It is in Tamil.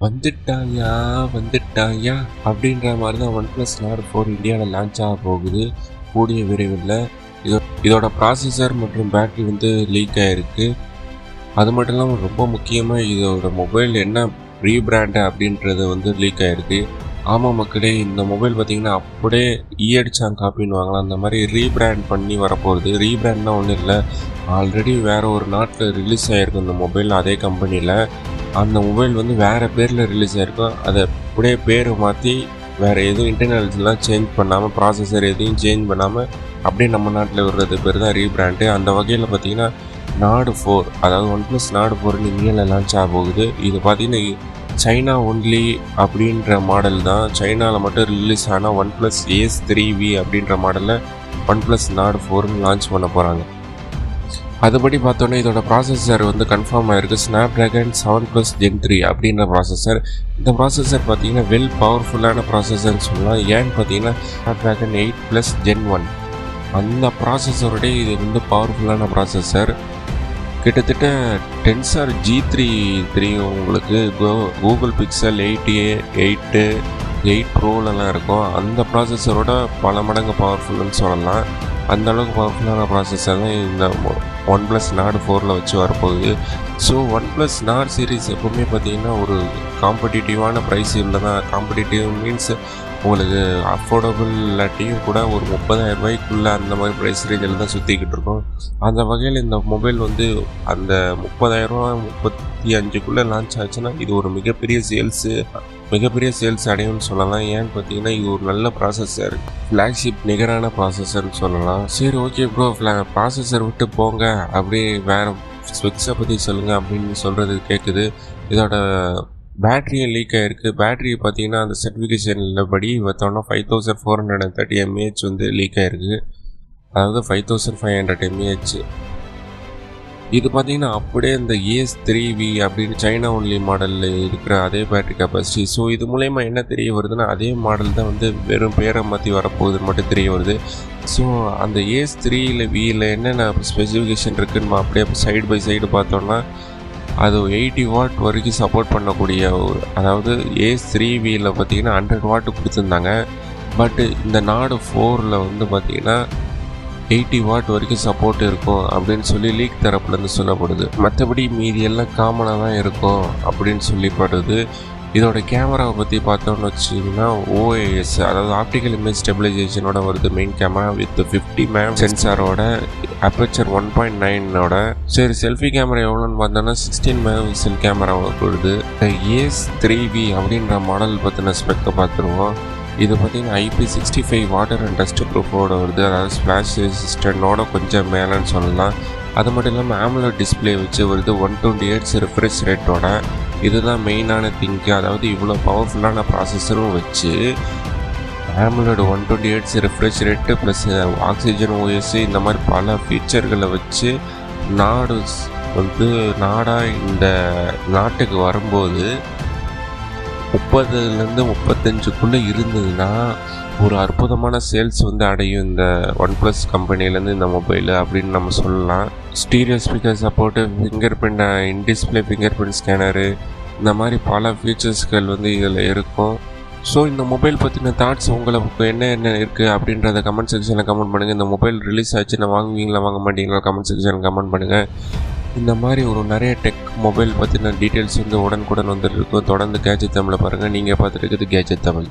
வந்துட்டாயா வந்துட்டாயா அப்படின்ற மாதிரி தான் OnePlus Nord 4 இந்தியாவில் லான்ச் ஆக போகுது கூடிய விரைவில். இதோட ப்ராசஸர் மற்றும் பேட்டரி வந்து லீக் ஆகிருக்கு. அது மட்டும் இல்லாமல் ரொம்ப முக்கியமாக இதோட மொபைல் என்ன ரீபிராண்டு அப்படின்றது வந்து லீக் ஆகிருக்கு. ஆமாம் மக்களே, இந்த மொபைல் பார்த்திங்கன்னா அப்படியே ஈயடிச்சாங்க காப்பின்னு வாங்கலாம், அந்த மாதிரி ரீபிராண்ட் பண்ணி வரப்போகுது. ரீபிராண்ட்னா ஒன்றும் இல்லை, ஆல்ரெடி வேறு ஒரு நாட்டில் ரிலீஸ் ஆகிருக்கு இந்த மொபைல், அதே கம்பெனியில். அந்த மொபைல் வந்து வேறு பேரில் ரிலீஸ் ஆகிருக்கும். அதை அப்படியே பேர் மாற்றி வேறு எதுவும் இன்டர்னல்ஸ்லாம் சேஞ்ச் பண்ணாமல், ப்ராசஸர் எதையும் சேஞ்ச் பண்ணாமல் அப்படியே நம்ம நாட்டில் வர்றது பேர் தான் ரீபிராண்டு. அந்த வகையில் பார்த்திங்கன்னா Nord 4, அதாவது OnePlus Nord 4 இந்தியாவில் லான்ச் ஆக போகுது. இது பார்த்திங்கன்னா சைனா ஒன்லி அப்படின்ற மாடல் தான். சைனாவில் மட்டும் ரிலீஸ் ஆனால் OnePlus Ace 3V அப்படின்ற மாடலில் OnePlus Nord 4 லான்ச் பண்ண போகிறாங்க. அதுபடி பார்த்தோன்னே இதோட ப்ராசஸர் வந்து கன்ஃபார்ம் ஆகிருக்கு. Snapdragon 7+ Gen 3 அப்படின்ற ப்ராசஸர். இந்த ப்ராசஸர் பார்த்திங்கன்னா வெல் பவர்ஃபுல்லான ப்ராசஸர்னு சொல்லலாம். ஏன்னு பார்த்தீங்கன்னா Snapdragon 8+ Gen 1 அந்த ப்ராசஸரோட இது வந்து பவர்ஃபுல்லான ப்ராசஸர். கிட்டத்தட்ட Tensor G3 உங்களுக்கு கூகுள் பிக்சல் 8 ப்ரோலலாம் இருக்கும். அந்த ப்ராசஸரோட பல மடங்கு பவர்ஃபுல்லுன்னு சொல்லலாம். அந்த அளவுக்கு பவர்ஃபுல்லான ப்ராசஸர் தான் இந்த OnePlus Nord 4 வச்சு வரப்போகுது. ஸோ OnePlus Nord சீரீஸ் எப்போவுமே பார்த்திங்கன்னா ஒரு காம்படிட்டிவான ப்ரைஸ் இல்லை தான். காம்படிட்டிவ் மீன்ஸ் உங்களுக்கு அஃபோர்டபுள் இல்லாட்டியும் கூட ஒரு 30,000 ரூபாய்க்குள்ளே அந்த மாதிரி ப்ரைஸ் ரேஞ்சில் தான் சுற்றிக்கிட்டு இருக்கோம். அந்த வகையில் இந்த மொபைல் வந்து அந்த 30,000 ரூபா 35க்குள்ளே லான்ச் ஆச்சுன்னா இது ஒரு மிகப்பெரிய சேல்ஸ் அடையும்னு சொல்லலாம். ஏன்னு பார்த்தீங்கன்னா இது ஒரு நல்ல ப்ராசஸர், ஃப்ளாக்ஷிப் நிகரான ப்ராசஸர்னு சொல்லலாம். சரி, ஓகே ப்ரோ, ப்ராசஸர் விட்டு போங்க, அப்படியே வேறு ஸ்பெக்ஸை பற்றி சொல்லுங்கள் அப்படின்னு சொல்கிறது கேட்குது. இதோட பேட்டரியும் லீக் ஆகிருக்கு. பேட்டரி பார்த்தீங்கன்னா அந்த சர்டிஃபிகேஷனில் படி பார்த்தோன்னா 5430 mAh வந்து லீக் ஆகிருக்கு, அதாவது 5500 mAh. இது பார்த்திங்கன்னா அப்படியே இந்த Ace 3V அப்படின்னு சைனா ஒன்லி மாடலில் இருக்கிற அதே பேட்டரி கெப்பாசிட்டி. ஸோ இது மூலயமா என்ன தெரிய வருதுன்னா அதே மாடல் தான் வந்து வெறும் பேரை மாற்றி வரப்போகுதுன்னு மட்டும் தெரிய வருது. ஸோ அந்த Ace 3V என்னென்ன ஸ்பெசிஃபிகேஷன் இருக்குன்னு அப்படியே சைடு பை சைடு பார்த்தோன்னா அது 80 வாட் வரைக்கும் சப்போர்ட் பண்ணக்கூடிய அதாவது Ace 3V பார்த்திங்கன்னா 100 வாட் கொடுத்துருந்தாங்க. பட் இந்த Nord 4 வந்து பார்த்திங்கன்னா 80 வாட் வரைக்கும் சப்போர்ட் இருக்கும் அப்படின்னு சொல்லி லீக் தரப்புலேருந்து சொல்லப்படுது. மற்றபடி மீதி எல்லாம் காமனாக தான் இருக்கும் அப்படின்னு சொல்லப்படுது. இதோட கேமராவை பற்றி பார்த்தோன்னு வச்சிங்கன்னா OIS, அதாவது ஆப்டிக்கல் இமேஜ் ஸ்டெபிலைசேஷனோட வருது மெயின் கேமரா வித் 50 MP சென்சாரோட, அப்பேச்சர் 1.9ஓட. சரி, செல்ஃபி கேமரா எவ்வளோன்னு பார்த்தோன்னா 16 MP கேமரா வருது. Ace 3V அப்படின்ற மாடல் பற்றின ஸ்பெக்கை பார்த்துருவோம். இது பார்த்திங்கன்னா IP65 வாட்டர் அண்ட் டஸ்ட் ப்ரூஃபோட வருது, அதாவது ஸ்ப்ளாஷ் ரெசிஸ்டன்டோட கொஞ்சம் மேலேன்னு சொல்லலாம். அது மட்டும் இல்லாமல் AMOLED டிஸ்பிளே வச்சு வருது, 120Hz ரெஃப்ரெஷ் ரேட்டோட. இதுதான் மெயினான திங்கு. அதாவது இவ்வளோ பவர்ஃபுல்லான ப்ராசஸரும் வச்சு AMOLED 120Hz refresh rate plus oxygen OS இந்த மாதிரி பல ஃபீச்சர்களை வச்சு நாடாக இந்த நாட்டுக்கு வரும்போது 30லேருந்து 35க்குள்ளே இருந்ததுன்னா ஒரு அற்புதமான சேல்ஸ் வந்து அடையும் இந்த OnePlus கம்பெனிலேருந்து இந்த மொபைலு அப்படின்னு நம்ம சொல்லலாம். Stereo speaker support, finger print, in-display finger print scanner, இந்த மாதிரி பல ஃபீச்சர்ஸ்கள் வந்து இதில் இருக்கும். ஸோ இந்த மொபைல் பற்றின தாட்ஸ் உங்களுக்கு என்ன இருக்குது அப்படின்றத கமெண்ட் செக்ஷனில் கமெண்ட் பண்ணுங்கள். இந்த மொபைல் ரிலீஸ் ஆச்சுன்னா வாங்குவீங்களா வாங்க மாட்டீங்களா கமெண்ட் செக்ஷனில் கமெண்ட் பண்ணுங்கள். இந்த மாதிரி ஒரு நிறைய டெக் மொபைல் பற்றின டீட்டெயில்ஸ் வந்து உடனுக்குடன் வந்துட்டு இருக்கும். தொடர்ந்து கேஜெட் தமிழை பாருங்கள். நீங்கள் பார்த்துட்டு இருக்குது கேஜெட் தமிழ்.